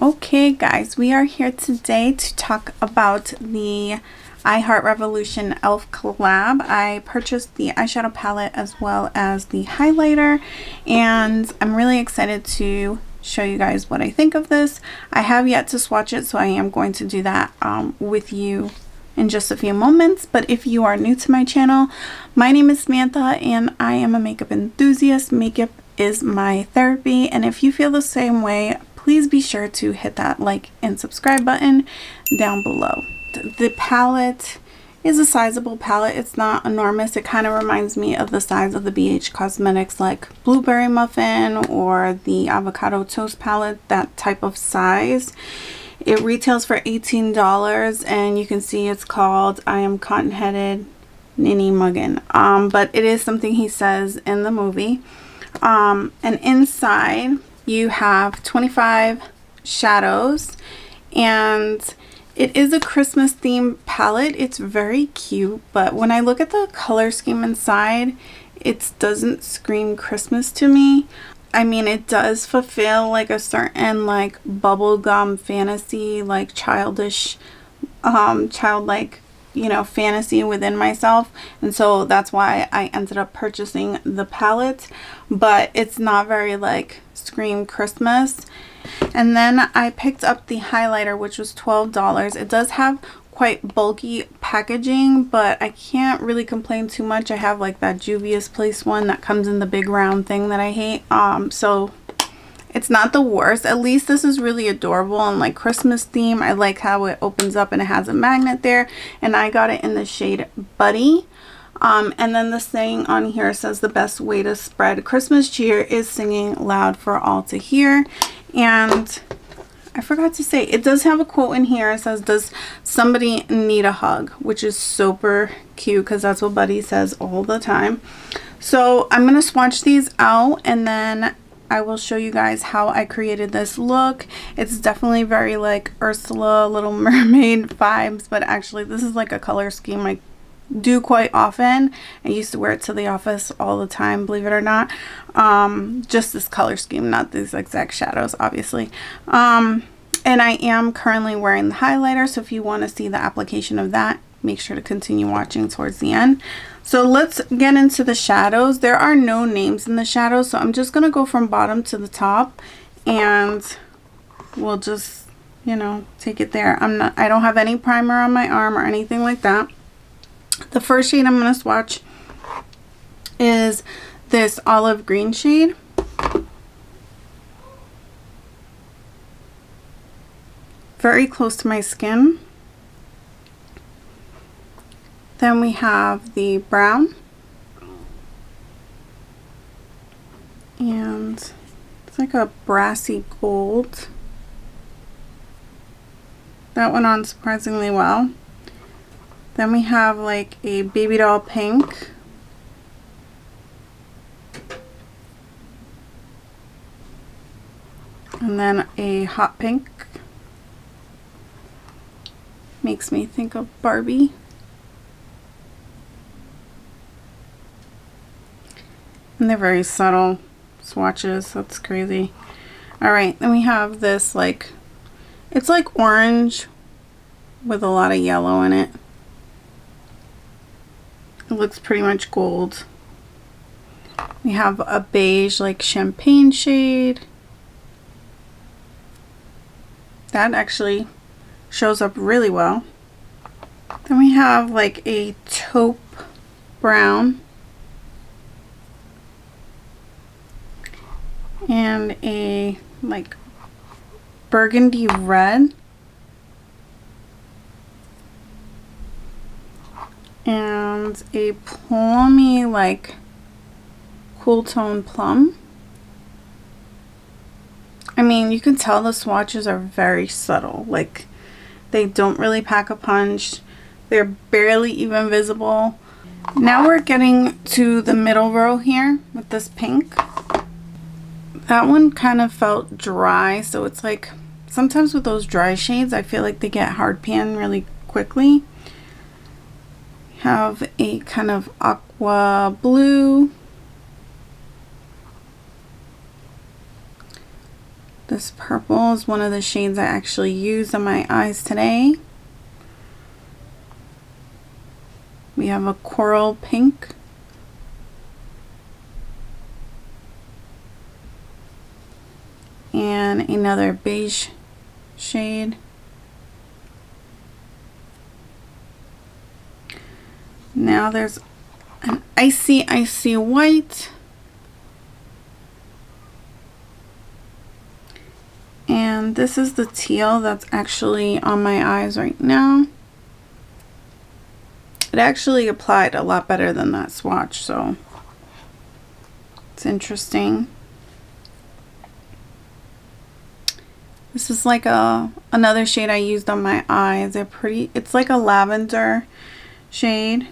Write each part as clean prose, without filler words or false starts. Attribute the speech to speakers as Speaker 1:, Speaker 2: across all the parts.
Speaker 1: Okay guys, we are here today to talk about the I Heart Revolution e.l.f. collab. I purchased the eyeshadow palette as well as the highlighter, and I'm really excited to show you guys what I think of this. I have yet to swatch it, so I am going to do that with you in just a few moments. But if you are new to my channel, my name is Samantha and I am a makeup enthusiast. Makeup is my therapy, and if you feel the same way, please be sure to hit that like and subscribe button down below. The palette is a sizable palette. It's not enormous. It kind of reminds me of the size of the BH Cosmetics like Blueberry Muffin or the Avocado Toast palette, that type of size. It retails for $18, and you can see it's called I Am Cotton-Headed Ninny Muggin. But it is something he says in the movie. And inside you have 25 shadows, and it is a Christmas themed palette. It's very cute, but when I look at the color scheme inside, it doesn't scream Christmas to me. I mean, it does fulfill like a certain like bubblegum fantasy, like childish, childlike, you know, fantasy within myself, and so that's why I ended up purchasing the palette. But it's not very like scream Christmas. And then I picked up the highlighter, which was $12. It does have quite bulky packaging, but I can't really complain too much. I have like that Juvia's Place one that comes in the big round thing that I hate, so it's not the worst. At least this is really adorable and like Christmas theme. I like how it opens up and it has a magnet there, and I got it in the shade Buddy. And then the saying on here says the best way to spread Christmas cheer is singing loud for all to hear. And I forgot to say, it does have a quote in here. It says, does somebody need a hug? Which is super cute because that's what Buddy says all the time. So I'm going to swatch these out, and then I will show you guys how I created this look. It's definitely very like Ursula, Little Mermaid vibes, but actually this is like a color scheme I do quite often. I used to wear it to the office all the time, believe it or not. Just this color scheme, not these exact shadows, obviously. And I am currently wearing the highlighter, so if you want to see the application of that, make sure to continue watching towards the end. So let's get into the shadows. There are no names in the shadows, so I'm just going to go from bottom to the top, and we'll just, you know, take it there. I don't have any primer on my arm or anything like that. The first shade I'm going to swatch is this olive green shade. Very close to my skin. Then we have the brown. And it's like a brassy gold. That went on surprisingly well. Then we have like a baby doll pink. And then a hot pink. Makes me think of Barbie. And they're very subtle swatches. That's crazy. Alright, then we have this like, it's like orange with a lot of yellow in it. It looks pretty much gold. We have a beige like champagne shade. That actually shows up really well. Then we have like a taupe brown. And a like burgundy red. And a plummy like cool tone plum. I mean, you can tell the swatches are very subtle. Like, they don't really pack a punch. They're barely even visible. Now we're getting to the middle row here with this pink. That one kind of felt dry, so it's like sometimes with those dry shades I feel like they get hard pan really quickly. Have a kind of aqua blue, This purple is one of the shades I actually used on my eyes today. We have a coral pink. And another beige shade. Now there's an icy white. And this is the teal that's actually on my eyes right now. It actually applied a lot better than that swatch, so it's interesting. This is like another shade I used on my eyes. They're pretty, it's like a lavender shade.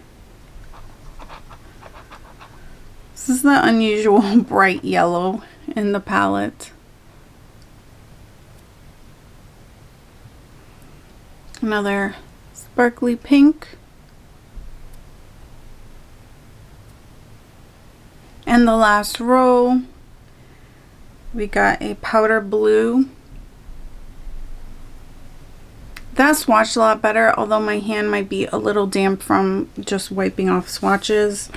Speaker 1: This is the unusual bright yellow in the palette. Another sparkly pink. And the last row, we got a powder blue. That swatched a lot better, although my hand might be a little damp from just wiping off swatches.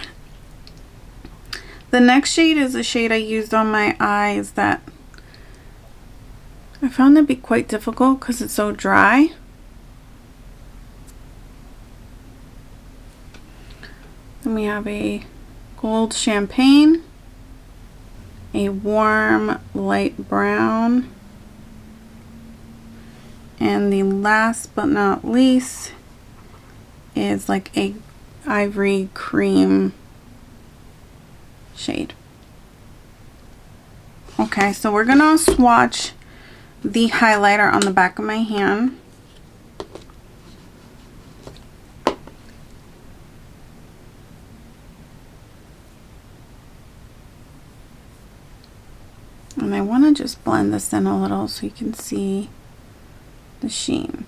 Speaker 1: The next shade is a shade I used on my eyes that I found to be quite difficult because it's so dry. Then we have a gold champagne, a warm light brown, and the last but not least is like a ivory cream shade. Okay, so we're gonna swatch the highlighter on the back of my hand. And I want to just blend this in a little so you can see the sheen.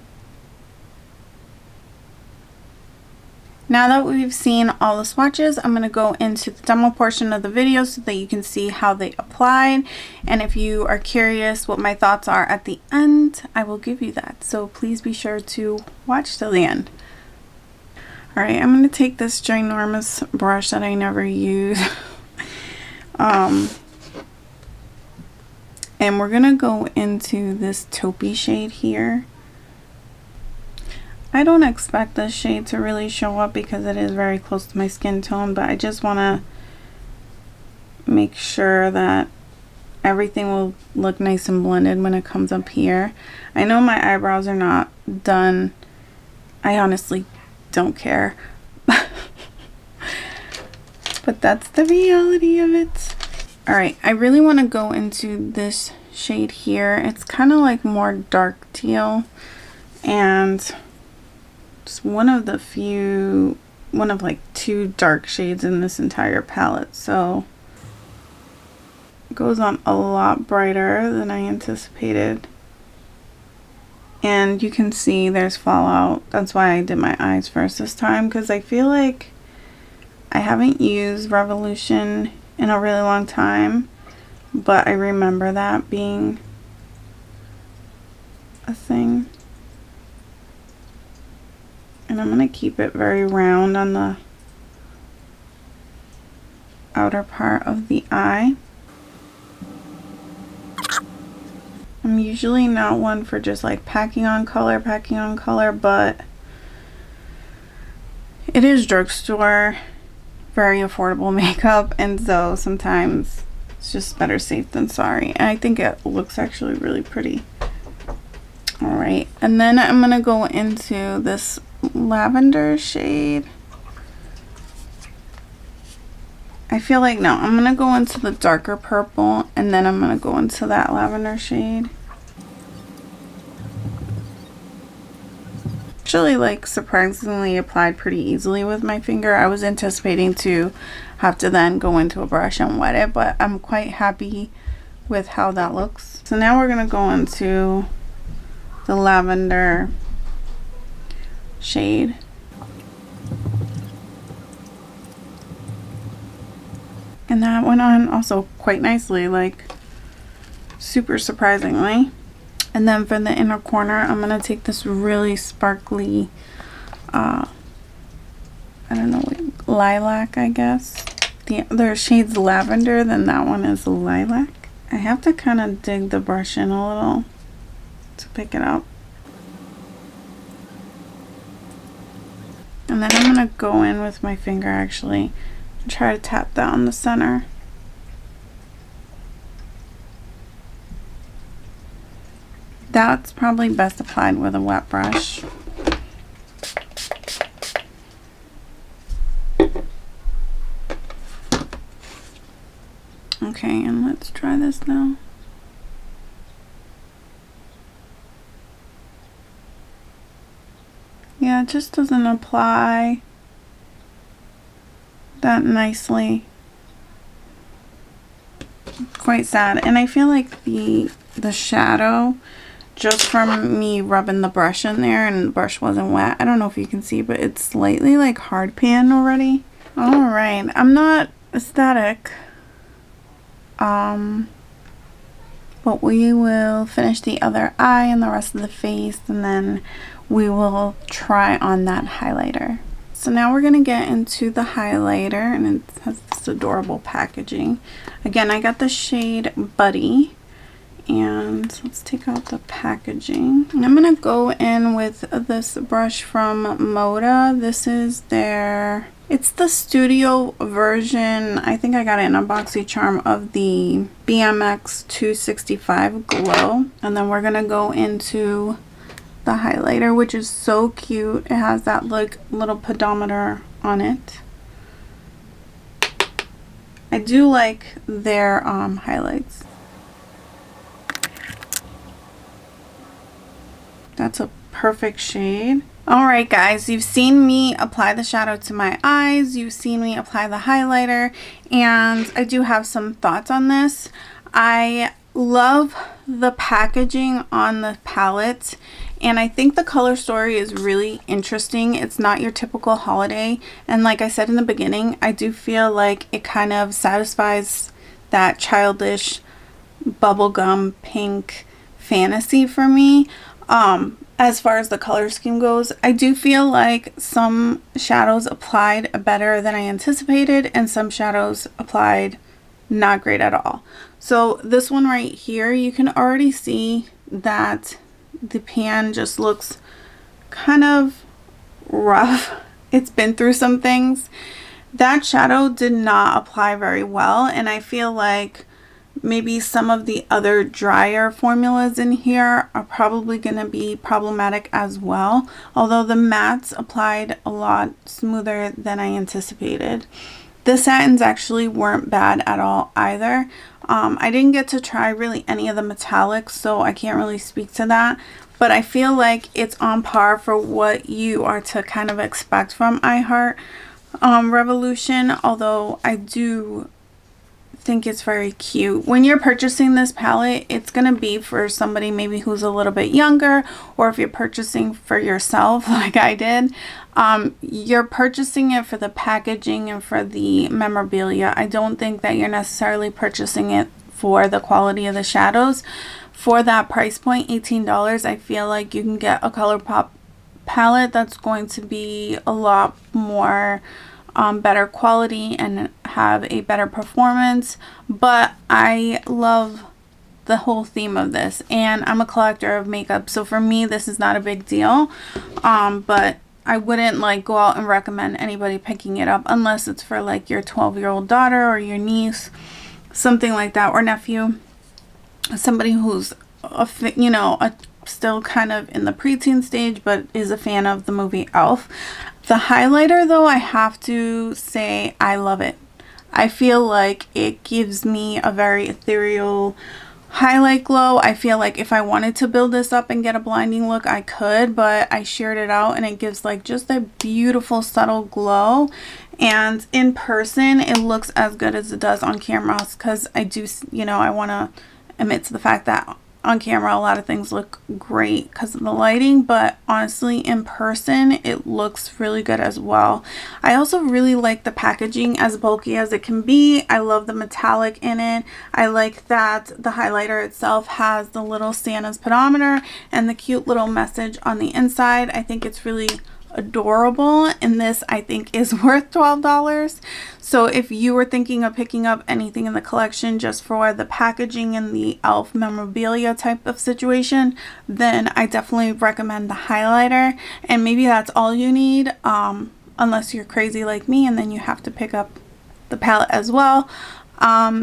Speaker 1: Now that we've seen all the swatches, I'm going to go into the demo portion of the video so that you can see how they applied. And if you are curious what my thoughts are at the end, I will give you that. So please be sure to watch till the end. Alright, I'm going to take this ginormous brush that I never use. And we're going to go into this taupey shade here. I don't expect this shade to really show up because it is very close to my skin tone, but I just want to make sure that everything will look nice and blended when it comes up here. I know my eyebrows are not done. I honestly don't care. But that's the reality of it. Alright, I really want to go into this shade here. It's kind of like more dark teal, and it's one of like two dark shades in this entire palette, so it goes on a lot brighter than I anticipated. And you can see there's fallout. That's why I did my eyes first this time, because I feel like I haven't used Revolution in a really long time, but I remember that being a thing. And I'm going to keep it very round on the outer part of the eye. I'm usually not one for just like packing on color, but it is drugstore, very affordable makeup, and so sometimes it's just better safe than sorry. And I think it looks actually really pretty. Alright, and then I'm going to go into this lavender shade. I feel like, no, I'm going to go into the darker purple, and then I'm going to go into that lavender shade. Actually, like, surprisingly applied pretty easily with my finger. I was anticipating to have to then go into a brush and wet it, but I'm quite happy with how that looks. So now we're going to go into the lavender shade. And that went on also quite nicely. Like, super surprisingly. And then for the inner corner, I'm going to take this really sparkly, I don't know, lilac, I guess. The other shade's lavender, then that one is lilac. I have to kind of dig the brush in a little to pick it up. And then I'm going to go in with my finger actually and try to tap that on the center. That's probably best applied with a wet brush. Okay, and let's try this now. Yeah, it just doesn't apply that nicely. Quite sad. And I feel like the shadow, just from me rubbing the brush in there, and the brush wasn't wet, I don't know if you can see, but it's slightly like hard pan already. All right, I'm not aesthetic, but we will finish the other eye and the rest of the face, and then we will try on that highlighter. So now we're gonna get into the highlighter, and it has this adorable packaging. Again, I got the shade Buddy, and let's take out the packaging. And I'm gonna go in with this brush from Moda. This is it's the studio version. I think I got it in a BoxyCharm of the BMX 265 Glow. And then we're gonna go into the highlighter, which is so cute. It has that like little pedometer on it. I do like their highlights. That's a perfect shade. All right, guys, you've seen me apply the shadow to my eyes. You've seen me apply the highlighter, and I do have some thoughts on this. I love the packaging on the palette, and I think the color story is really interesting. It's not your typical holiday, and like I said in the beginning, I do feel like it kind of satisfies that childish bubblegum pink fantasy for me. As far as the color scheme goes, I do feel like some shadows applied better than I anticipated, and some shadows applied not great at all. So this one right here, you can already see that the pan just looks kind of rough. It's been through some things. That shadow did not apply very well, and I feel like maybe some of the other drier formulas in here are probably going to be problematic as well, although the mattes applied a lot smoother than I anticipated. The satins actually weren't bad at all either. I didn't get to try really any of the metallics, so I can't really speak to that, but I feel like it's on par for what you are to kind of expect from iHeart Revolution, although I do think it's very cute. When you're purchasing this palette, it's gonna be for somebody maybe who's a little bit younger, or if you're purchasing for yourself like I did, you're purchasing it for the packaging and for the memorabilia. I don't think that you're necessarily purchasing it for the quality of the shadows. For that price point, $18, I feel like you can get a ColourPop palette that's going to be a lot more better quality and have a better performance. But I love the whole theme of this, and I'm a collector of makeup, so for me this is not a big deal, but I wouldn't like go out and recommend anybody picking it up unless it's for like your 12-year-old daughter or your niece, something like that, or nephew, somebody who's still kind of in the preteen stage but is a fan of the movie Elf. The highlighter, though, I have to say I love it. I feel like it gives me a very ethereal highlight glow. I feel like if I wanted to build this up and get a blinding look, I could, but I sheared it out and it gives like just a beautiful subtle glow. And in person, it looks as good as it does on camera, because I do, I want to admit to the fact that on camera a lot of things look great because of the lighting, but honestly in person it looks really good as well. I also really like the packaging, as bulky as it can be. I love the metallic in it. I like that the highlighter itself has the little Santa's pedometer and the cute little message on the inside. I think it's really adorable, and this I think is worth $12. So if you were thinking of picking up anything in the collection just for the packaging and the elf memorabilia type of situation, then I definitely recommend the highlighter, and maybe that's all you need, unless you're crazy like me and then you have to pick up the palette as well.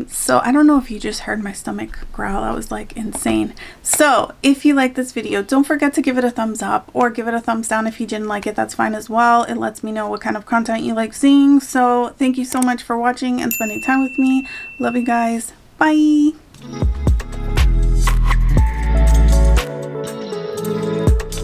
Speaker 1: So I don't know if you just heard my stomach growl. That was like insane. So if you like this video, don't forget to give it a thumbs up, or give it a thumbs down if you didn't like it. That's fine as well. It lets me know what kind of content you like seeing. So thank you so much for watching and spending time with me. Love you guys. Bye.